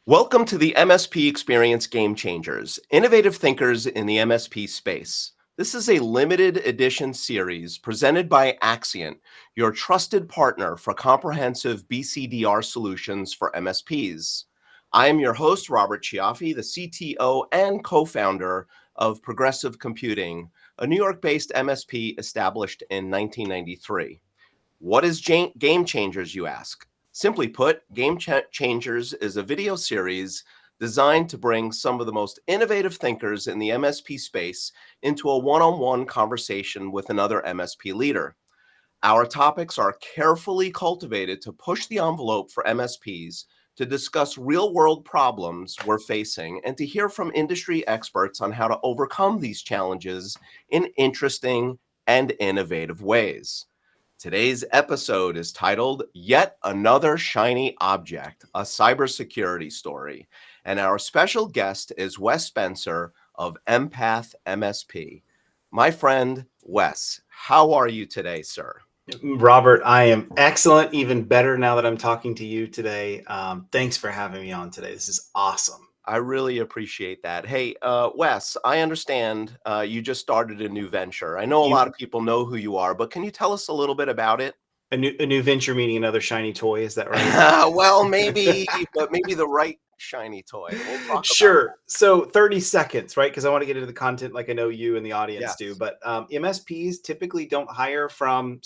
Welcome to the MSP Xperience Game Changers, innovative thinkers in the MSP space. This is a limited edition series presented by Axcient, your trusted partner for comprehensive BCDR solutions for MSPs. I am your host, Robert Cioffi, the CTO and co-founder of Progressive Computing, a New York-based MSP established in 1993. What is Game Changers, you ask? Simply put, Game Changers is a video series designed to bring some of the most innovative thinkers in the MSP space into a one-on-one conversation with another MSP leader. Our topics are carefully cultivated to push the envelope for MSPs, to discuss real-world problems we're facing, and to hear from industry experts on how to overcome these challenges in interesting and innovative ways. Today's episode is titled Yet Another Shiny Object, a Cybersecurity Story. And our special guest is Wes Spencer of Empath MSP. My friend, Wes, how are you today, sir? Robert, I am excellent, even better now that I'm talking to you today. Thanks for having me on today. This is awesome. I really appreciate that. Hey, Wes, I understand you just started a new venture. I know a lot of people know who you are, but can you tell us a little bit about it? A new venture meaning another shiny toy. Is that right? Well, maybe, but maybe the right shiny toy. We'll talk about Sure. So 30 seconds, right? Because I want to get into the content like I know you and the audience do. yes. But MSPs typically don't hire from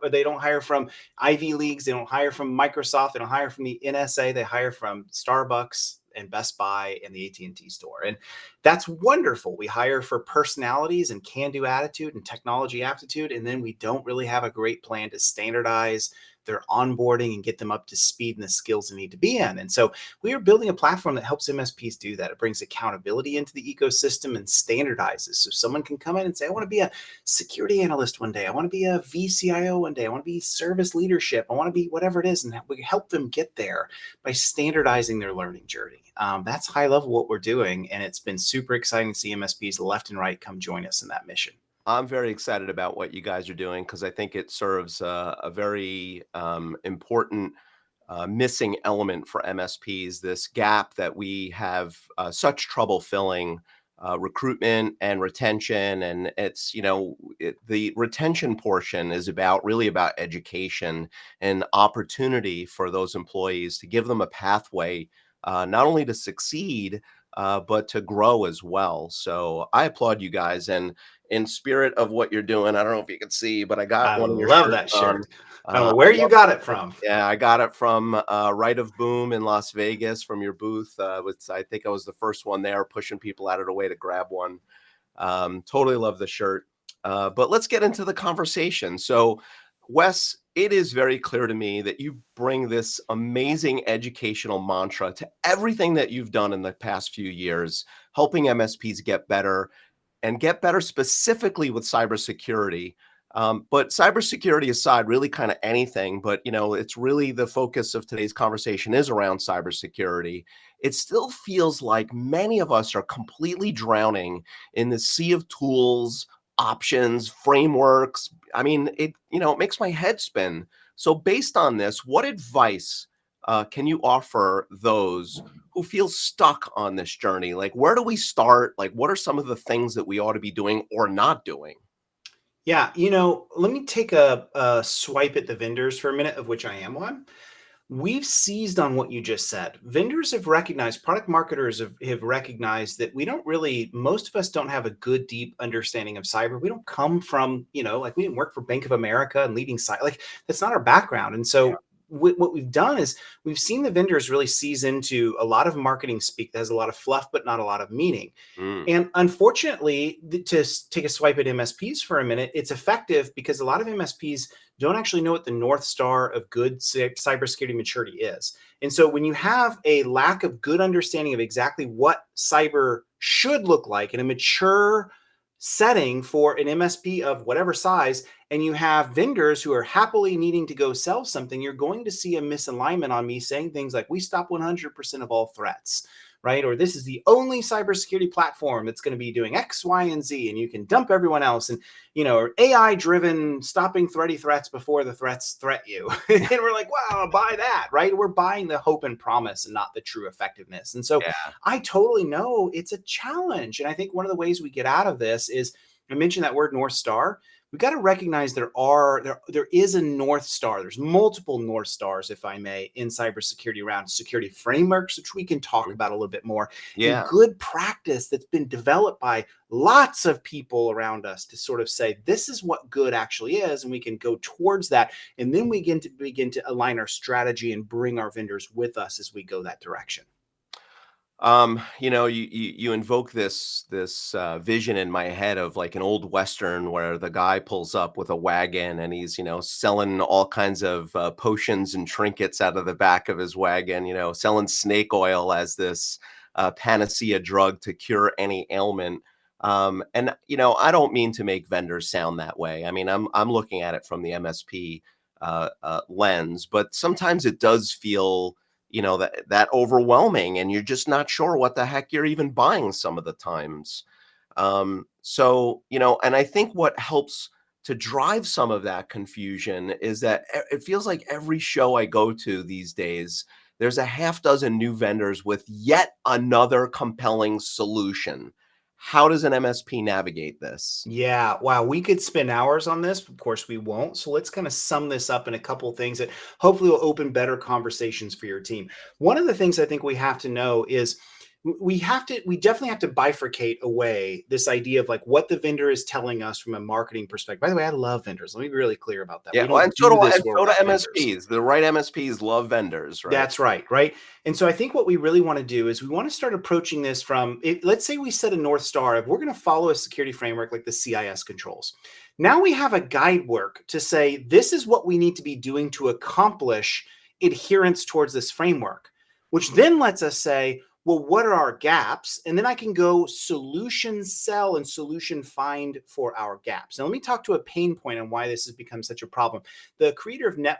they don't hire from Ivy Leagues. They don't hire from Microsoft. They don't hire from the NSA. They hire from Starbucks and Best Buy and the AT&T store. And that's wonderful. We hire for personalities and can-do attitude and technology aptitude. And then we don't really have a great plan to standardize their onboarding and get them up to speed and the skills they need to be in. And so we are building a platform that helps MSPs do that. It brings accountability into the ecosystem and standardizes. So someone can come in and say, I want to be a security analyst one day. I want to be a VCIO one day. I want to be service leadership. I want to be whatever it is. And we help them get there by standardizing their learning journey. That's high level what we're doing. And it's been super exciting to see MSPs left and right come join us in that mission. I'm very excited about what you guys are doing because I think it serves a very important missing element for MSPs, this gap that we have such trouble filling, recruitment and retention. And it's, the retention portion is really about education and opportunity for those employees to give them a pathway, not only to succeed, but to grow as well. So I applaud you guys. And in spirit of what you're doing, I don't know if you can see, but I got I one of your love shirts that on. shirt. I don't know where you got it from. Yeah, I got it from Right of Boom in Las Vegas from your booth. I think I was the first one there pushing people out of the way to grab one. Totally love the shirt. But let's get into the conversation. So, Wes, it is very clear to me that you bring this amazing educational mantra to everything that you've done in the past few years, helping MSPs get better and get better specifically with cybersecurity. But cybersecurity aside, really kind of anything, but it's really the focus of today's conversation is around cybersecurity. It still feels like many of us are completely drowning in the sea of tools, options, frameworks. I mean, it makes my head spin. So based on this, what advice can you offer those who feel stuck on this journey? Like, where do we start? Like, what are some of the things that we ought to be doing or not doing? Yeah, let me take a swipe at the vendors for a minute, of which I am one. We've seized on what you just said. Vendors have recognized, product marketers have recognized that most of us don't have a good, deep understanding of cyber. We don't come from, like we didn't work for Bank of America and leading cyber. Like that's not our background. And so what we've done is we've seen the vendors really seize into a lot of marketing speak that has a lot of fluff, but not a lot of meaning. Mm, And unfortunately, to take a swipe at MSPs for a minute, it's effective because a lot of MSPs don't actually know what the North Star of good cybersecurity maturity is. And so when you have a lack of good understanding of exactly what cyber should look like in a mature setting for an MSP of whatever size, and you have vendors who are happily needing to go sell something, you're going to see a misalignment on me saying things like, we stop 100% of all threats, right? Or this is the only cybersecurity platform that's going to be doing X, Y, and Z, and you can dump everyone else. And, or AI driven stopping threats before the threats threat you. And we're like, wow, I'll buy that, right? We're buying the hope and promise and not the true effectiveness. And so Yeah. I totally know it's a challenge. And I think one of the ways we get out of this is, I mentioned that word North Star. We've got to recognize there is a North Star. There's multiple North Stars, if I may, in cybersecurity around security frameworks, which we can talk about a little bit more, and Yeah. good practice that's been developed by lots of people around us to sort of say, this is what good actually is, and we can go towards that. And then we begin to align our strategy and bring our vendors with us as we go that direction. You invoke this vision in my head of like an old western where the guy pulls up with a wagon and he's selling all kinds of potions and trinkets out of the back of his wagon. Selling snake oil as this panacea drug to cure any ailment. And I don't mean to make vendors sound that way. I mean, I'm looking at it from the MSP lens, but sometimes it does feel that overwhelming, and you're just not sure what the heck you're even buying some of the times. And I think what helps to drive some of that confusion is that it feels like every show I go to these days, there's a half dozen new vendors with yet another compelling solution. How does an MSP navigate this? Yeah, wow, we could spend hours on this. Of course, we won't. So let's kind of sum this up in a couple of things that hopefully will open better conversations for your team. One of the things I think we have to know is we definitely have to bifurcate away this idea of like what the vendor is telling us from a marketing perspective. By the way, I love vendors. Let me be really clear about that. Yeah, We well, don't and so do do I, this and where so do without vendors. MSPs. The right MSPs love vendors, right? That's right, right? And so I think what we really want to do is we want to start approaching this from it, let's say we set a North Star of we're going to follow a security framework like the CIS controls. Now we have a guide work to say this is what we need to be doing to accomplish adherence towards this framework, which then lets us say, well, what are our gaps? And then I can go solution sell and solution find for our gaps. Now, let me talk to a pain point on why this has become such a problem. The creator of not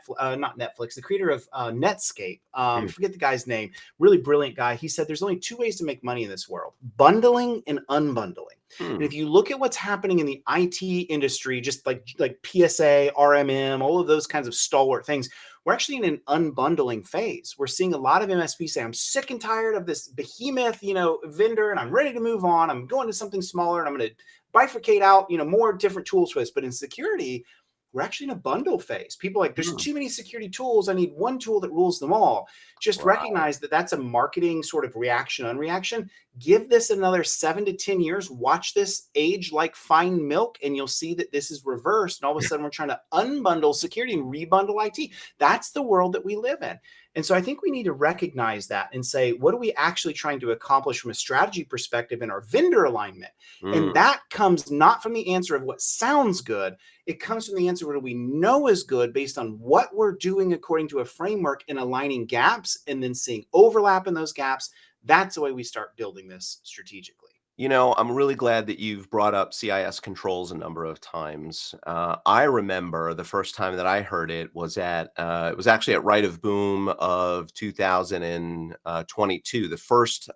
Netflix, the creator of Netscape, Mm. forget the guy's name, really brilliant guy. He said there's only two ways to make money in this world: bundling and unbundling. And Hmm. if you look at what's happening in the IT industry, just like PSA, RMM, all of those kinds of stalwart things, we're actually in an unbundling phase. We're seeing a lot of MSPs say, I'm sick and tired of this behemoth, vendor, and I'm ready to move on. I'm going to something smaller, and I'm going to bifurcate out, more different tools for this. But in security, we're actually in a bundle phase. People are like, there's Hmm. too many security tools. I need one tool that rules them all. Just Wow. recognize that that's a marketing sort of reaction, unreaction. Give this another 7 to 10 years. Watch this age like fine milk, and you'll see that this is reversed. And all of a sudden, we're trying to unbundle security and rebundle IT. That's the world that we live in. And so I think we need to recognize that and say, what are we actually trying to accomplish from a strategy perspective in our vendor alignment? And Mm. that comes not from the answer of what sounds good. It comes from the answer what do we know is good based on what we're doing according to a framework and aligning gaps and then seeing overlap in those gaps. That's the way we start building this strategically. I'm really glad that you've brought up CIS controls a number of times. I remember the first time that I heard it was it was actually at Right of Boom of 2022, the first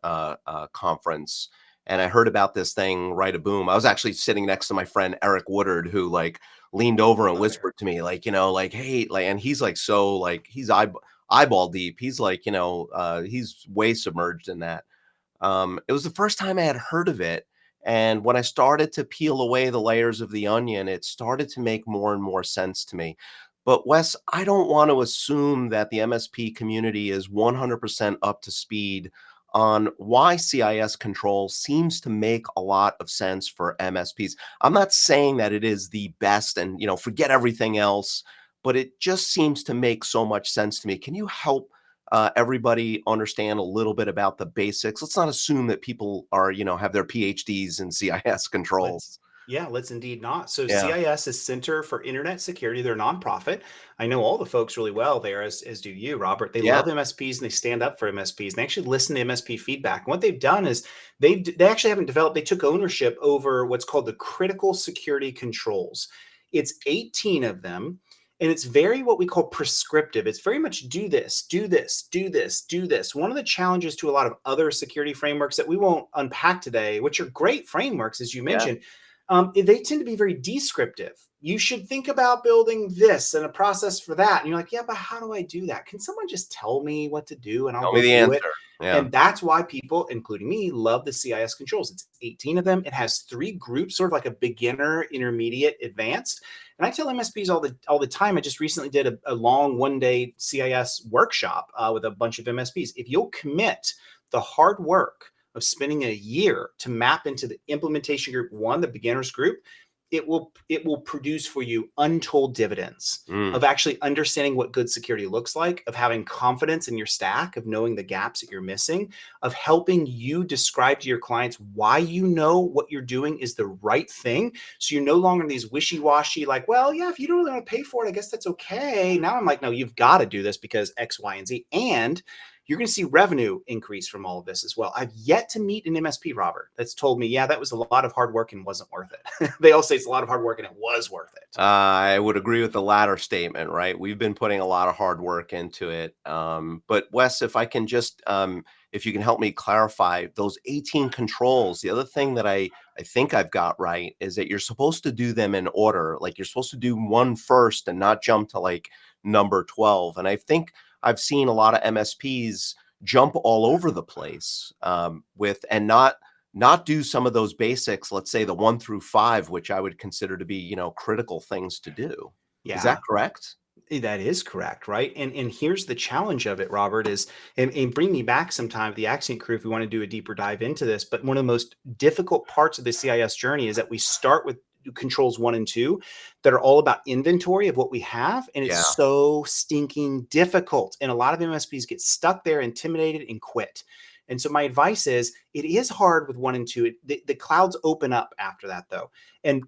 conference. And I heard about this thing, Right of Boom. I was actually sitting next to my friend Eric Woodard, who like leaned over and Love it. whispered to me, like, like, hey, like, and he's like, so like, he's eyeball deep. He's like, he's way submerged in that. It was the first time I had heard of it, and when I started to peel away the layers of the onion, it started to make more and more sense to me. But Wes, I don't want to assume that the MSP community is 100% up to speed on why CIS control seems to make a lot of sense for MSPs. I'm not saying that it is the best and, forget everything else, but it just seems to make so much sense to me. Can you help everybody understand a little bit about the basics? Let's not assume that people are, have their PhDs in CIS Let's controls. Yeah, let's indeed not. So Yeah. CIS is Center for Internet Security. They're a nonprofit. I know all the folks really well there, as do you, Robert. They Yeah. love MSPs and they stand up for MSPs. And they actually listen to MSP feedback. And what they've done is they actually haven't developed. They took ownership over what's called the critical security controls. It's 18 of them. And it's very what we call prescriptive. It's very much do this, do this, do this, do this. One of the challenges to a lot of other security frameworks that we won't unpack today, which are great frameworks, as you Yeah. mentioned, they tend to be very descriptive. You should think about building this and a process for that. And you're like, yeah, but how do I do that? Can someone just tell me what to do and I'll Tell me go the do it? answer. Yeah. And that's why people, including me, love the CIS controls. It's 18 of them. It has 3 groups, sort of like a beginner, intermediate, advanced. And I tell MSPs all the time. I just recently did a long 1-day CIS workshop with a bunch of MSPs. If you'll commit the hard work of spending a year to map into the implementation group 1, the beginners group, it will produce for you untold dividends of actually understanding what good security looks like, of having confidence in your stack, of knowing the gaps that you're missing, of helping you describe to your clients why you know what you're doing is the right thing. So you're no longer these wishy-washy, like, well, yeah, if you don't really want to pay for it, I guess that's okay. Now I'm like, no, you've got to do this because X, Y, and Z. And you're going to see revenue increase from all of this as well. I've yet to meet an MSP, Robert, that's told me, yeah, that was a lot of hard work and wasn't worth it. They all say it's a lot of hard work and it was worth it. I would agree with the latter statement, right? We've been putting a lot of hard work into it. But Wes, if I can just, if you can help me clarify those 18 controls, the other thing that I think I've got right is that you're supposed to do them in order. Like you're supposed to do one first and not jump to like number 12. And I think I've seen a lot of MSPs jump all over the place with and not do some of those basics, let's say the 1 through 5, which I would consider to be, critical things to do. Is that Yeah. correct? That is correct, right? And here's the challenge of it, Robert, is and bring me back sometime, the Axcient crew, if we want to do a deeper dive into this. But one of the most difficult parts of the CIS journey is that we start with controls 1 and 2 that are all about inventory of what we have. And Yeah. it's so stinking difficult. And a lot of MSPs get stuck there, intimidated, and quit. And so my advice is it is hard with 1 and 2. The clouds open up after that, though. And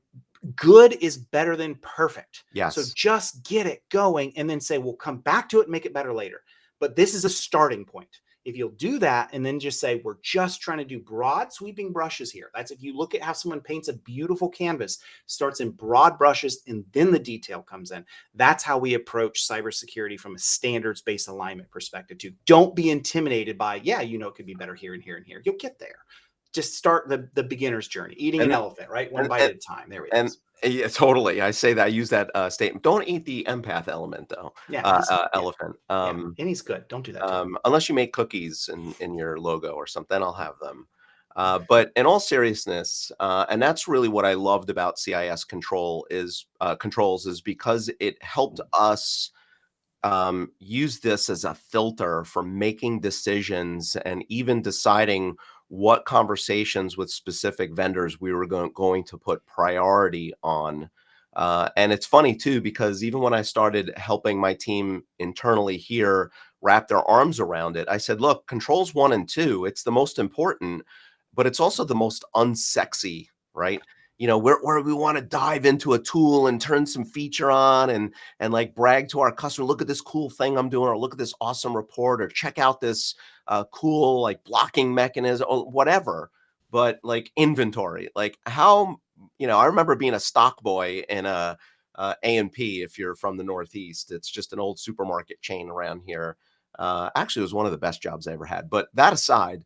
good is better than perfect. So Yes. just get it going and then say, we'll come back to it and make it better later. But this is a starting point. If you'll do that and then just say, we're just trying to do broad sweeping brushes here. That's if you look at how someone paints a beautiful canvas, starts in broad brushes and then the detail comes in. That's how we approach cybersecurity from a standards-based alignment perspective too. Don't be intimidated by, yeah, it could be better here and here and here. You'll get there. Just start the beginner's journey, eating an And elephant, right? One and bite and at a time. There it and is. yeah, totally. I say that, I use that statement. Don't eat the empath element though. Yeah, he's yeah, Elephant. yeah, and he's good. Don't do that to him. Unless you make cookies in your logo or something, I'll have them. But in all seriousness, and that's really what I loved about CIS controls is because it helped us use this as a filter for making decisions and even deciding what conversations with specific vendors we were going to put priority on. And it's funny too, because even when I started helping my team internally here wrap their arms around it, I said, look, controls 1 and 2, it's the most important, but it's also the most unsexy, right? Where we want to dive into a tool and turn some feature on and like brag to our customer, look at this cool thing I'm doing, or look at this awesome report, or check out this cool like blocking mechanism or whatever. But like inventory, like how, I remember being a stock boy in A&P. If you're from the Northeast, it's just an old supermarket chain around here. Actually, it was one of the best jobs I ever had. But that aside,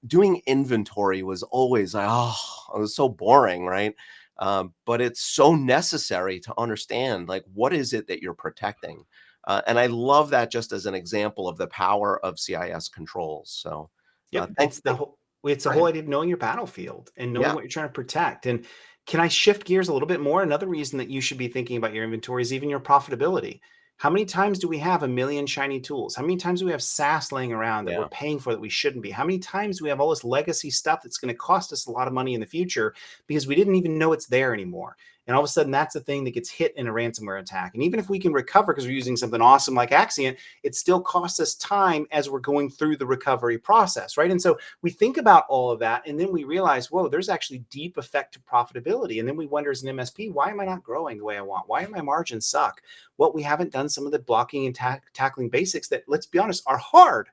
doing inventory was always like, oh, it was so boring, right? But it's so necessary to understand, like, what is it that you're protecting? And I love that just as an example of the power of CIS controls. So, Yep, thank, thank, it's the go whole ahead. idea of knowing your battlefield and knowing Yeah, what you're trying to protect. And can I shift gears a little bit more? Another reason that you should be thinking about your inventory is even your profitability. How many times do we have a million shiny tools? How many times do we have SaaS laying around that we're yeah. paying for that we shouldn't be? How many times do we have all this legacy stuff that's going to cost us a lot of money in the future because we didn't even know it's there anymore? And all of a sudden, that's the thing that gets hit in a ransomware attack. And even if we can recover because we're using something awesome like Axcient, it still costs us time as we're going through the recovery process, right? And so we think about all of that, and then we realize, whoa, there's actually deep effect to profitability. And then we wonder as an MSP, why am I not growing the way I want? Why do my margins suck? Well, we haven't done some of the blocking and tackling basics that, let's be honest, are hard,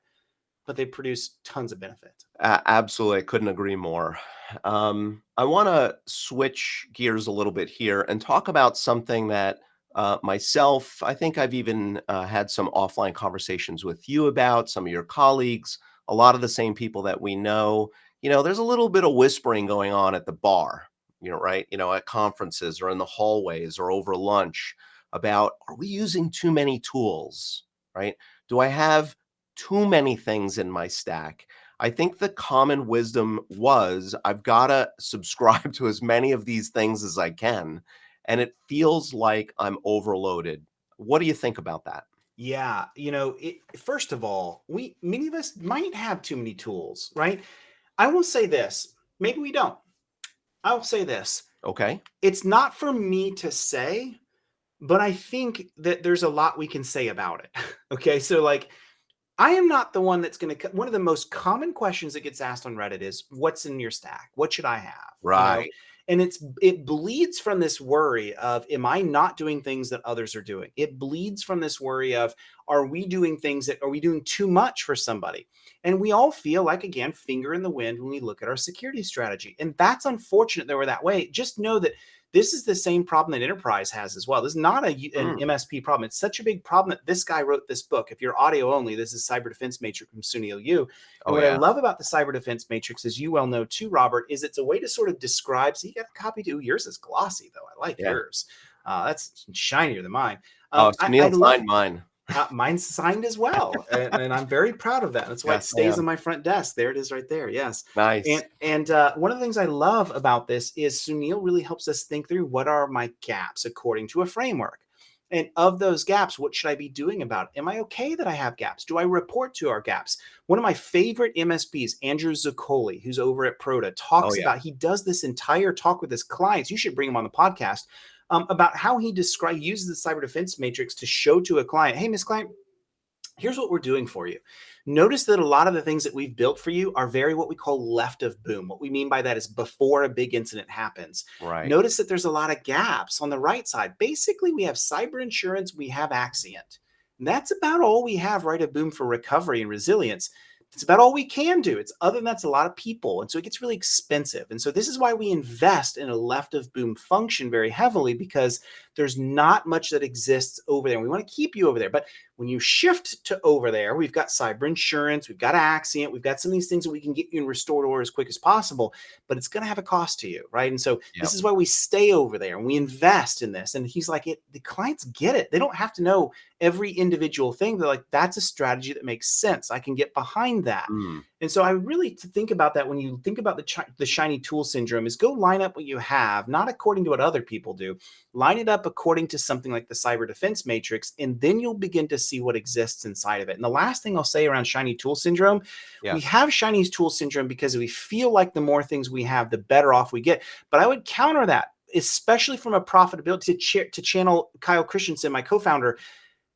but they produce tons of benefit. Absolutely, I couldn't agree more. I want to switch gears a little bit here and talk about something that myself, I think I've even had some offline conversations with you about, some of your colleagues, a lot of the same people that we know. There's a little bit of whispering going on at the bar, right? At conferences or in the hallways or over lunch about, are we using too many tools, right? Do I have too many things in my stack? I think the common wisdom was, I've gotta subscribe to as many of these things as I can, and it feels like I'm overloaded. What do you think about that? Yeah, first of all, many of us might have too many tools, right? I will say this, maybe we don't. I will say this. Okay. It's not for me to say, but I think that there's a lot we can say about it. Okay, so like I am not the one that's going to. One of the most common questions that gets asked on Reddit is, "What's in your stack? What should I have?" Right. And it bleeds from this worry of, "Am I not doing things that others are doing?" It bleeds from this worry of, "Are we doing things that are we doing too much for somebody?" And we all feel like, again, finger in the wind when we look at our security strategy, and that's unfortunate that we're that way. Just know that this is the same problem that enterprise has as well. This is not an Mm. MSP problem. It's such a big problem that this guy wrote this book. If you're audio only, this is Cyber Defense Matrix from Sunil Yu. And Oh, what I yeah. love about the Cyber Defense Matrix, as you well know too, Robert, is it's a way to sort of describe. So you got a copy too. Yours is glossy though. I like Yeah. yours. That's shinier than mine. Oh, I Sunil love signed mine. mine's signed as well, and I'm very proud of that. That's why it Yes, I stays am. on my front desk. There it is, right there. Yes, Nice. and one of the things I love about this is Sunil really helps us think through what are my gaps according to a framework. And of those gaps, what should I be doing about it? Am I okay that I have gaps? Do I report to our gaps? One of my favorite MSPs, Andrew Zuccoli, who's over at Proda, Oh, talks yeah. about, he does this entire talk with his clients. You should bring him on the podcast about how he uses the cyber defense matrix to show to a client, hey, Miss Client, here's what we're doing for you. Notice that a lot of the things that we've built for you are very what we call left of boom. What we mean by that is before a big incident happens. Right. Notice that there's a lot of gaps on the right side. Basically, we have cyber insurance, we have Axcient. And that's about all we have right of boom for recovery and resilience. It's about all we can do. It's other than that's a lot of people. And so it gets really expensive. And so this is why we invest in a left of boom function very heavily, because there's not much that exists over there. We want to keep you over there. But when you shift to over there, we've got cyber insurance, we've got Axcient, we've got some of these things that we can get you in restored order as quick as possible, but it's going to have a cost to you, right? And so Yep. this is why we stay over there and we invest in this. And he's like, the clients get it. They don't have to know every individual thing. They're like, that's a strategy that makes sense. I can get behind that. Mm. And so I really to think about that when you think about the shiny tool syndrome is go line up what you have, not according to what other people do. Line it up according to something like the cyber defense matrix, and then you'll begin to see what exists inside of it. And the last thing I'll say around shiny tool syndrome, we Yes. have shiny tool syndrome because we feel like the more things we have, the better off we get. But I would counter that, especially from a profitability to channel Kyle Christensen, my co-founder.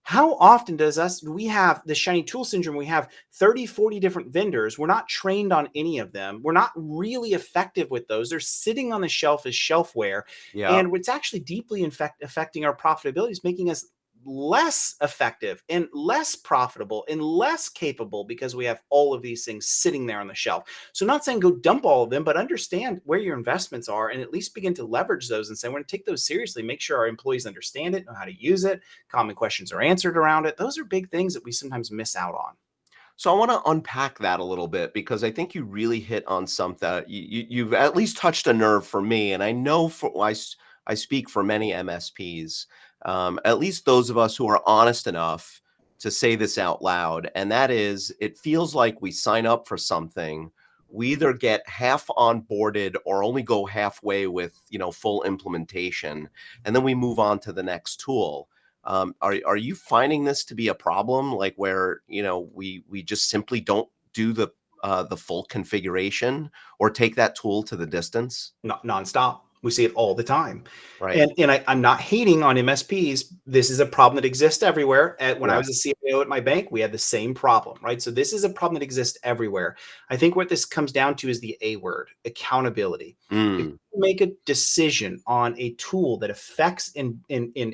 How often do we have the shiny tool syndrome? We have 30, 40 different vendors. We're not trained on any of them. We're not really effective with those. They're sitting on the shelf as shelfware. Yeah. And what's actually deeply affecting our profitability is making us less effective and less profitable and less capable because we have all of these things sitting there on the shelf. So I'm not saying go dump all of them, but understand where your investments are and at least begin to leverage those and say, we're going to take those seriously, make sure our employees understand it, know how to use it, common questions are answered around it. Those are big things that we sometimes miss out on. So I want to unpack that a little bit because I think you really hit on something. You've at least touched a nerve for me, and I know I speak for many MSPs, at least those of us who are honest enough to say this out loud, and that is, it feels like we sign up for something, we either get half onboarded or only go halfway with full implementation, and then we move on to the next tool. Are you finding this to be a problem, like where we just simply don't do the full configuration or take that tool to the distance? Not nonstop. We see it all the time. Right. And I'm not hating on MSPs. This is a problem that exists everywhere. When I Yeah. was a CIO at my bank, we had the same problem, right? So this is a problem that exists everywhere. I think what this comes down to is the A word, accountability. If Mm. you make a decision on a tool that affects and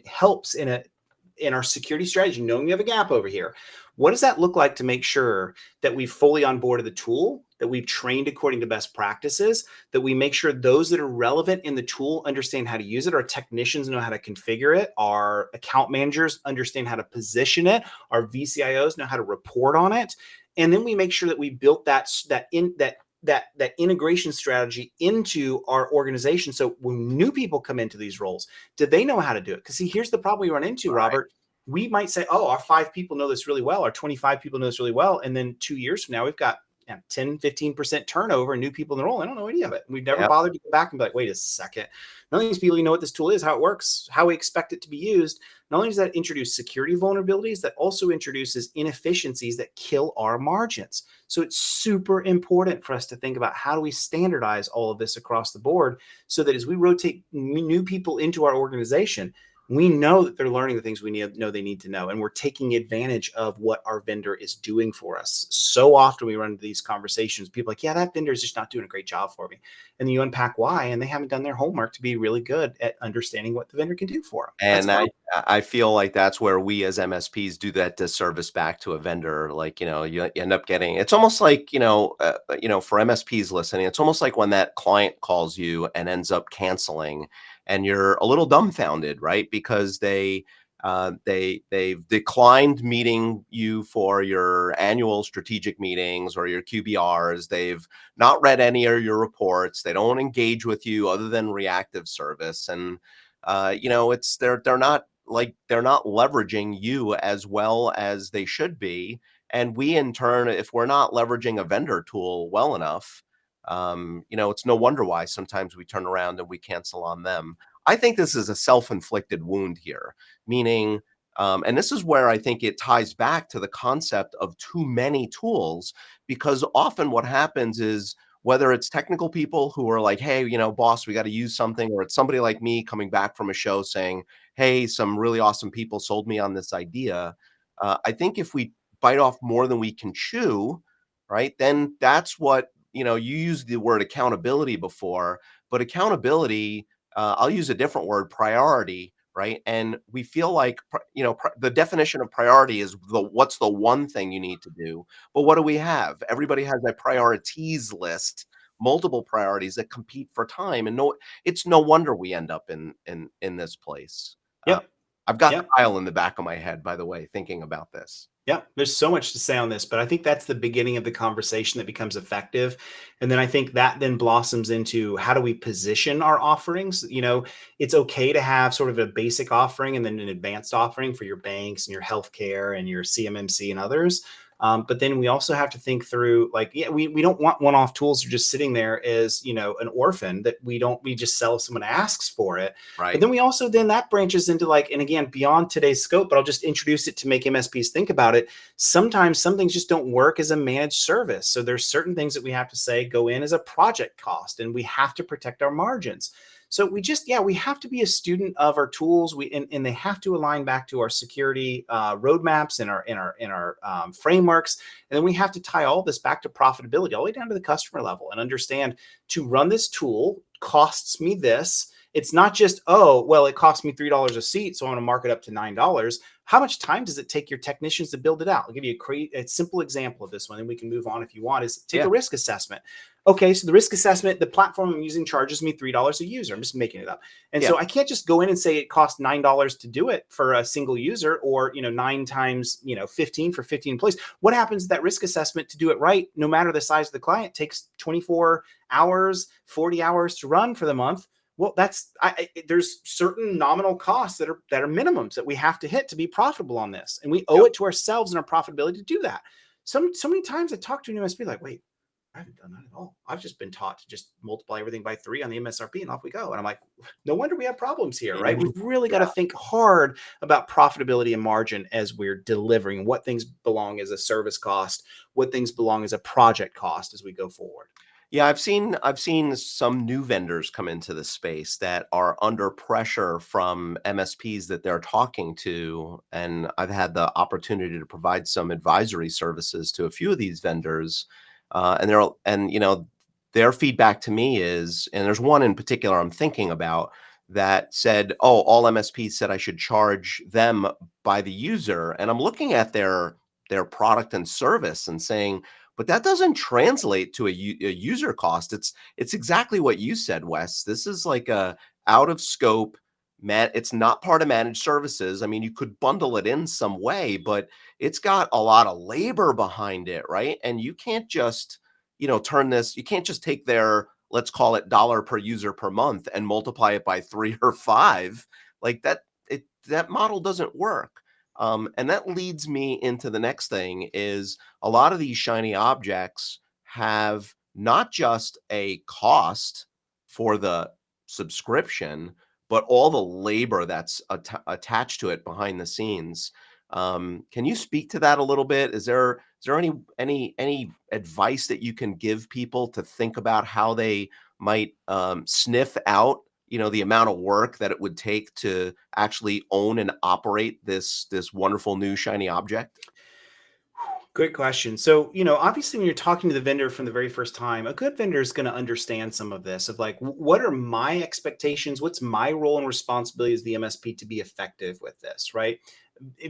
helps in our security strategy, knowing we have a gap over here, what does that look like to make sure that we've fully onboarded the tool, that we've trained according to best practices, that we make sure those that are relevant in the tool understand how to use it, our technicians know how to configure it, our account managers understand how to position it, our VCIOs know how to report on it, and then we make sure that we built that integration strategy into our organization. So when new people come into these roles, do they know how to do it? Because see, here's the problem we run into, Right. Robert. We might say, oh, our 5 people know this really well, our 25 people know this really well. And then 2 years from now, we've got 10, 15% turnover and new people in the role. I don't know any of it. We've never Yep. bothered to go back and be like, wait a second. None of these people, know what this tool is, how it works, how we expect it to be used. Not only does that introduce security vulnerabilities, that also introduces inefficiencies that kill our margins. So it's super important for us to think about how do we standardize all of this across the board so that as we rotate new people into our organization, we know that they're learning the things we know they need to know, and we're taking advantage of what our vendor is doing for us. So often we run into these conversations, people are like, yeah, that vendor is just not doing a great job for me. And then you unpack why, and they haven't done their homework to be really good at understanding what the vendor can do for them. That's And fine. I feel like that's where we as MSPs do that disservice back to a vendor. Like, you end up getting, it's almost like, for MSPs listening, it's almost like when that client calls you and ends up canceling and you're a little dumbfounded, right? Because they've declined meeting you for your annual strategic meetings or your QBRs. They've not read any of your reports. They don't engage with you other than reactive service. And it's they're not leveraging you as well as they should be. And we in turn, if we're not leveraging a vendor tool well enough, it's no wonder why sometimes we turn around and we cancel on them. I think this is a self-inflicted wound here, meaning, and this is where I think it ties back to the concept of too many tools, because often what happens is whether it's technical people who are like, hey, boss, we got to use something, or it's somebody like me coming back from a show saying, hey, some really awesome people sold me on this idea. I think if we bite off more than we can chew, right, then that's what, you used the word accountability before, but accountability, I'll use a different word, priority, right? And we feel like, the definition of priority is what's the one thing you need to do. But what do we have? Everybody has a priorities list, multiple priorities that compete for time, and it's no wonder we end up in this place. Uh, Yep. I've got Yep. Kyle in the back of my head, by the way, thinking about this. Yeah, there's so much to say on this, but I think that's the beginning of the conversation that becomes effective. And then I think that then blossoms into how do we position our offerings? It's okay to have sort of a basic offering and then an advanced offering for your banks and your healthcare and your CMMC and others. But then we also have to think through, like, yeah, we don't want one-off tools that are just sitting there as, an orphan that we just sell if someone asks for it. But Right. then we also, then that branches into, like, and again, beyond today's scope, but I'll just introduce it to make MSPs think about it. Sometimes some things just don't work as a managed service. So there's certain things that we have to say go in as a project cost, and we have to protect our margins. So we have to be a student of our tools. And they have to align back to our security roadmaps and our frameworks. And then we have to tie all this back to profitability, all the way down to the customer level, and understand to run this tool costs me this. It's not just, oh, well, it costs me $3 a seat, so I want to mark it up to $9. How much time does it take your technicians to build it out? I'll give you a simple example of this one, and we can move on if you want, is take Yeah. a risk assessment. Okay, so the risk assessment, the platform I'm using charges me $3 a user. I'm just making it up. And Yeah. so I can't just go in and say it costs $9 to do it for a single user, or, 9 times, 15 for 15 employees. What happens to that risk assessment to do it right, no matter the size of the client, takes 24 hours, 40 hours to run for the month? Well, there's certain nominal costs that are minimums that we have to hit to be profitable on this, and we owe Yep. it to ourselves and our profitability to do that. So many times I talk to an MSP like, wait, I haven't done that at all. I've just been taught to just multiply everything by 3 on the MSRP and off we go. And I'm like, no wonder we have problems here, right? Mhm. We've really got to think hard about profitability and margin as we're delivering, what things belong as a service cost, what things belong as a project cost as we go forward. Yeah, I've seen some new vendors come into the space that are under pressure from MSPs that they're talking to, and I've had the opportunity to provide some advisory services to a few of these vendors, their feedback to me is, and there's one in particular I'm thinking about that said, "Oh, all MSPs said I should charge them by the user," and I'm looking at their their product and service and saying, but that doesn't translate to a user cost. It's exactly what you said, Wes. This is like a out of scope. It's not part of managed services. I mean, you could bundle it in some way, but it's got a lot of labor behind it, right? And you can't just, turn this. You can't just take their, let's call it dollar per user per month, and multiply it by 3 or 5. Like that. That model doesn't work. And that leads me into the next thing is a lot of these shiny objects have not just a cost for the subscription, but all the labor that's attached to it behind the scenes. Can you speak to that a little bit? Is there any advice that you can give people to think about how they might sniff out the amount of work that it would take to actually own and operate this wonderful new shiny object? Great question. So, obviously, when you're talking to the vendor from the very first time, a good vendor is going to understand some of this of like, what are my expectations? What's my role and responsibility as the MSP to be effective with this, right?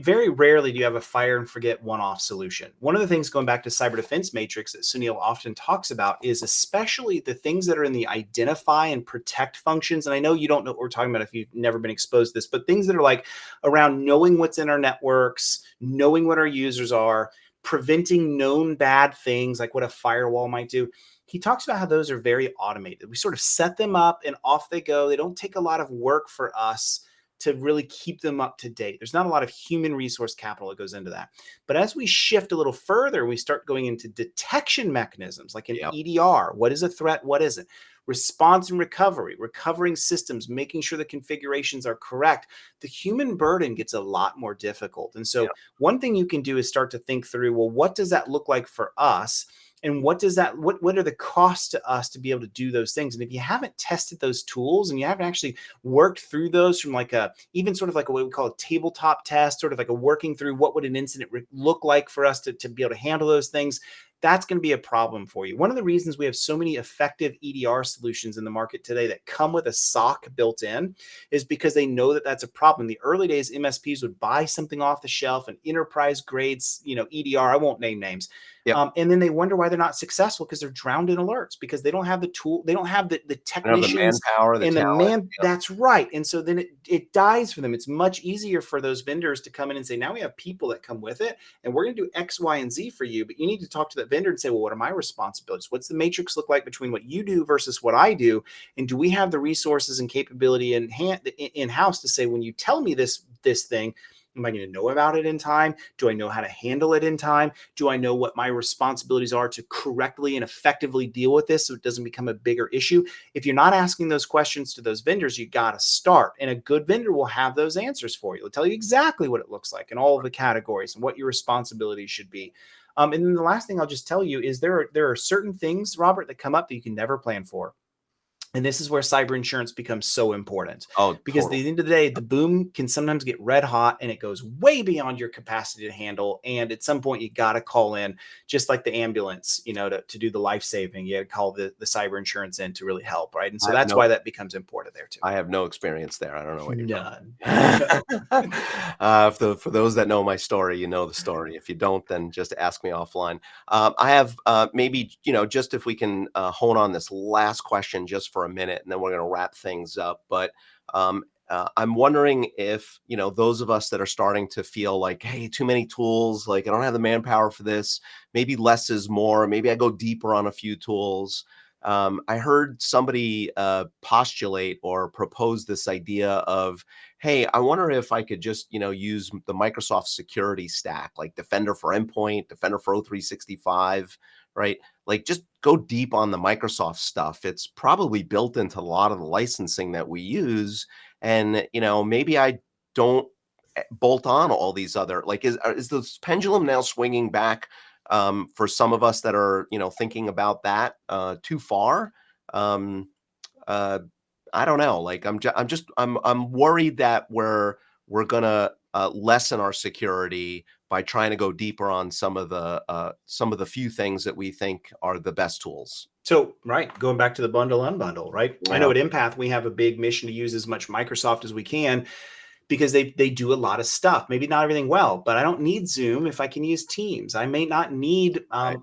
Very rarely do you have a fire and forget one-off solution. One of the things going back to cyber defense matrix that Sunil often talks about is especially the things that are in the identify and protect functions. And I know you don't know what we're talking about if you've never been exposed to this, but things that are like around knowing what's in our networks, knowing what our users are, preventing known bad things like what a firewall might do. He talks about how those are very automated. We sort of set them up and off they go. They don't take a lot of work for us to really keep them up to date. There's not a lot of human resource capital that goes into that. But as we shift a little further, we start going into detection mechanisms like an Yep. EDR. What is a threat? What isn't? Response and recovery, recovering systems, making sure the configurations are correct. The human burden gets a lot more difficult. And so Yep. one thing you can do is start to think through, well, what does that look like for us? And what are the costs to us to be able to do those things? And if you haven't tested those tools and you haven't actually worked through those from like even sort of like what we call a tabletop test, sort of like a working through what would an incident look like for us to be able to handle those things, that's going to be a problem for you. One of the reasons we have so many effective EDR solutions in the market today that come with a SOC built in is because they know that that's a problem. In the early days, MSPs would buy something off the shelf, an enterprise grades, EDR. I won't name names. Yep. And then they wonder why they're not successful because they're drowned in alerts because they don't have the tool, they don't have the I don't have the technicians manpower, the and the talent. man. That's right. And so then it dies for them. It's much easier for those vendors to come in and say, now we have people that come with it and we're going to do X, Y, and Z for you. But you need to talk to that vendor and say, well, what are my responsibilities? What's the matrix look like between what you do versus what I do? And do we have the resources and capability in-house to say, when you tell me this thing, am I going to know about it in time? Do I know how to handle it in time? Do I know what my responsibilities are to correctly and effectively deal with this so it doesn't become a bigger issue? If you're not asking those questions to those vendors, you got to start. And a good vendor will have those answers for you. They'll tell you exactly what it looks like in all of the categories and what your responsibilities should be. And then the last thing I'll just tell you is there are certain things, Robert, that come up that you can never plan for. And this is where cyber insurance becomes so important Oh, because at totally. the end of the day, the boom can sometimes get red hot and it goes way beyond your capacity to handle. And at some point, you got to call in, just like the ambulance, to do the life saving. You got to call the cyber insurance in to really help. Right. And I so have that's no why that becomes important there too. I have no experience there. I don't know what you're None. talking for those that know my story, you know the story. If you don't, then just ask me offline. I have maybe, just if we can hone on this last question just for a minute, and then we're going to wrap things up. But I'm wondering if, those of us that are starting to feel like, hey, too many tools, like I don't have the manpower for this, maybe less is more, maybe I go deeper on a few tools. I heard somebody postulate or propose this idea of, hey, I wonder if I could just, use the Microsoft security stack, like Defender for Endpoint, Defender for O365, right? Like just go deep on the Microsoft stuff. It's probably built into a lot of the licensing that we use. And, maybe I don't bolt on all these other, like, is this pendulum now swinging back for some of us that are, thinking about that too far? Um, uh, I don't know. Like, I'm worried that we're gonna lessen our security by trying to go deeper on some of the few things that we think are the best tools. So, right, going back to the bundle unbundle, right? I Yeah. know at Empath, we have a big mission to use as much Microsoft as we can, because they do a lot of stuff. Maybe not everything well, but I don't need Zoom if I can use Teams. I may not need Right.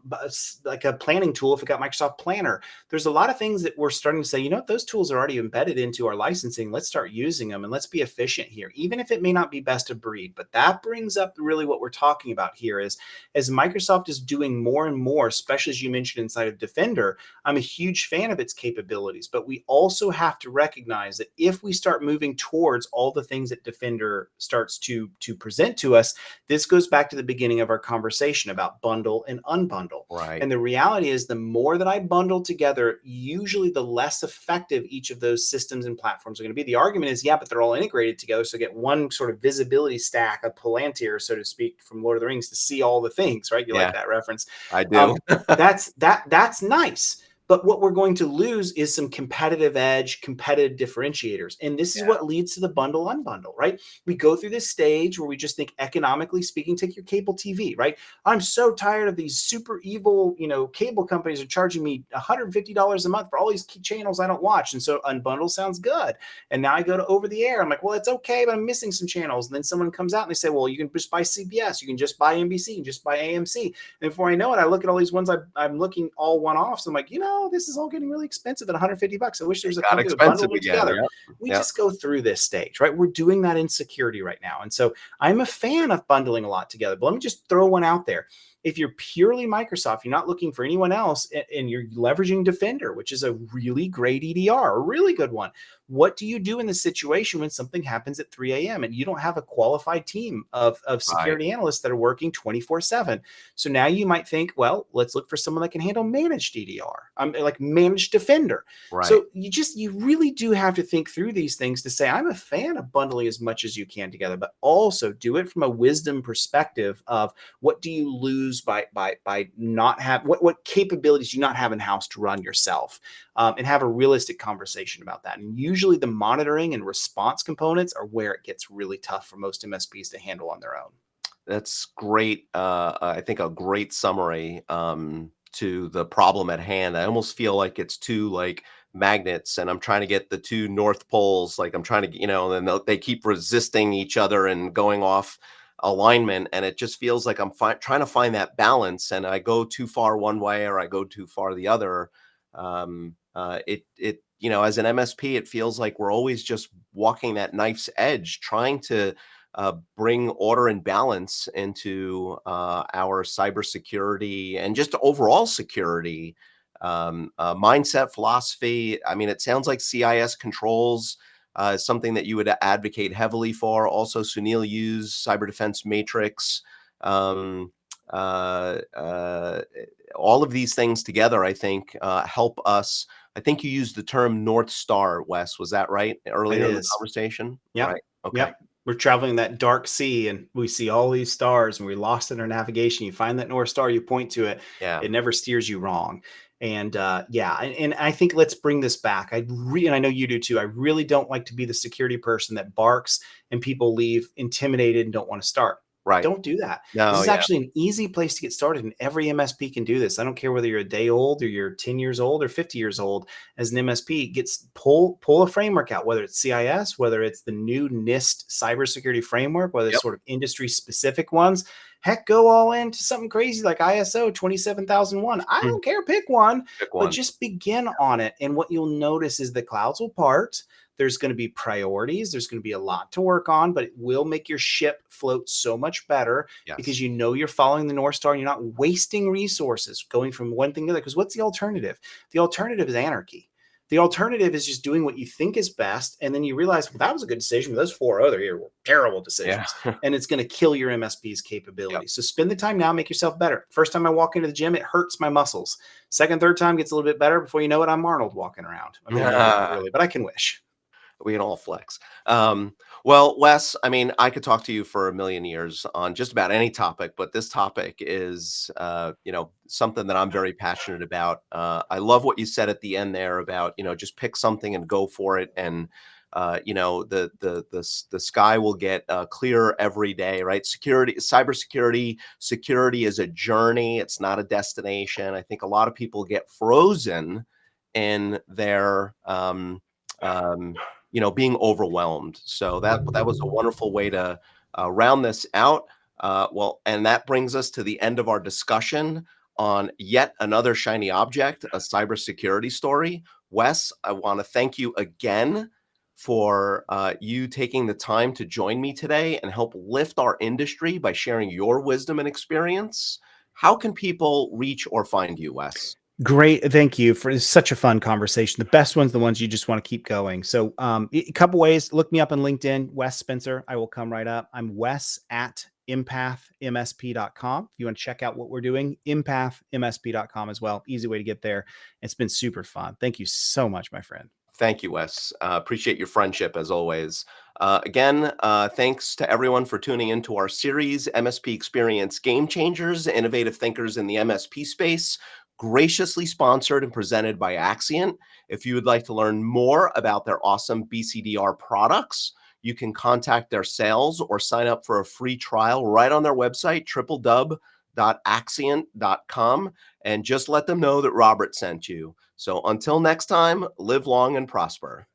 like a planning tool if I got Microsoft Planner. There's a lot of things that we're starting to say, you know, those tools are already embedded into our licensing. Let's start using them and let's be efficient here, even if it may not be best of breed. But that brings up really what we're talking about here is as Microsoft is doing more and more, especially as you mentioned inside of Defender, I'm a huge fan of its capabilities, but we also have to recognize that if we start moving towards all the things that Defender starts to present to us, this goes back to the beginning of our conversation about bundle and unbundle. Right. And the reality is the more that I bundle together, usually the less effective each of those systems and platforms are going to be. The argument is, yeah, but they're all integrated together. So get one sort of visibility stack, a Palantir, so to speak, from Lord of the Rings to see all the things, right? You Yeah, like that reference. I do. That's nice. But what we're going to lose is some competitive edge, competitive differentiators. And this is Yeah. what leads to the bundle unbundle, right? We go through this stage where we just think economically speaking, take your cable TV, right? I'm so tired of these super evil, you know, cable companies are charging me $150 a month for all these key channels I don't watch. And so unbundle sounds good. And now I go to over the air. I'm like, well, it's okay, but I'm missing some channels. And then someone comes out and they say, well, you can just buy CBS, you can just buy NBC, you can just buy AMC. And before I know it, I look at all these ones I'm looking all one off. So I'm like, you know, this is all getting really expensive at 150 bucks. I wish there It was a got company that bundled expensive them again. together. Yeah. We Yeah. just go through this stage, right? We're doing that in security right now. And so I'm a fan of bundling a lot together. But let me just throw one out there. If you're purely Microsoft, you're not looking for anyone else, and you're leveraging Defender, which is a really great EDR, a really good one. What do you do in the situation when something happens at 3 a.m. and you don't have a qualified team of Right. security analysts that are working 24/7? So now you might think, well, let's look for someone that can handle managed EDR, like managed Defender. Right. So you really do have to think through these things to say, I'm a fan of bundling as much as you can together, but also do it from a wisdom perspective of what do you lose by not have what capabilities do you not have in house to run yourself, and have a realistic conversation about that. And usually the monitoring and response components are where it gets really tough for most MSPs to handle on their own. That's great. I think a great summary to the problem at hand. I almost feel like it's two like magnets, and I'm trying to get the two north poles. Like I'm trying to, and they keep resisting each other and going off alignment, and it just feels like I'm trying to find that balance, and I go too far one way or I go too far the other. As an MSP, it feels like we're always just walking that knife's edge, trying to bring order and balance into our cybersecurity and just overall security mindset, philosophy. I mean, it sounds like CIS Controls is something that you would advocate heavily for. Also, Sunil used Cyber Defense Matrix. Um, uh, uh, all of these things together, I think, help us. I think you used the term North Star, Wes. Was that right It earlier in the is. conversation? Yep. Right. Okay. Yep. We're traveling that dark sea and we see all these stars and we're lost in our navigation. You find that North Star, you point to it, Yeah. it never steers you wrong. And yeah, and I think let's bring this back. And I know you do too. I really don't like to be the security person that barks and people leave intimidated and don't want to start. Right. Don't do that. This No, is yeah. actually an easy place to get started, and every MSP can do this. I don't care whether you're a day old or you're 10 years old or 50 years old. As an MSP, pull a framework out, whether it's CIS, whether it's the new NIST cybersecurity framework, whether it's Yep. sort of industry specific ones. Heck, go all into something crazy like ISO 27001. I Mm. don't care, pick one, Pick but one. just begin on it. And what you'll notice is the clouds will part. There's going to be priorities. There's going to be a lot to work on, but it will make your ship float so much better because Yes. you know you're following the North Star and you're not wasting resources going from one thing to the other. Because what's the alternative? The alternative is anarchy. The alternative is just doing what you think is best. And then you realize, well, that was a good decision, but those four other here were terrible Yeah. decisions. And it's going to kill your MSP's Yep. capability. So spend the time now, make yourself better. First time I walk into the gym, it hurts my muscles. Second, third time gets a little bit better. Before you know it, I'm Arnold walking around. I mean, maybe not really, but I can wish. We can all flex. Well, Wes, I mean, I could talk to you for a million years on just about any topic, but this topic is, something that I'm very passionate about. I love what you said at the end there about, just pick something and go for it, and the sky will get clearer every day, right? Security is a journey. It's not a destination. I think a lot of people get frozen in their um, being overwhelmed. So that was a wonderful way to round this out. Well, and that brings us to the end of our discussion on yet another shiny object, a cybersecurity story. Wes, I want to thank you again for you taking the time to join me today and help lift our industry by sharing your wisdom and experience. How can people reach or find you, Wes? Great. Thank you for such a fun conversation. The best ones, the ones you just want to keep going. So a couple ways, look me up on LinkedIn, Wes Spencer. I will come right up. I'm Wes at empathmsp.com. If you want to check out what we're doing, empathmsp.com as well. Easy way to get there. It's been super fun. Thank you so much, my friend. Thank you, Wes. Appreciate your friendship as always. Again, thanks to everyone for tuning into our series, MSP Xperience Game Changers, Innovative Thinkers in the MSP Space, graciously sponsored and presented by Axcient. If you would like to learn more about their awesome BCDR products, you can contact their sales or sign up for a free trial right on their website, www.axcient.com, and just let them know that Robert sent you. So until next time, live long and prosper.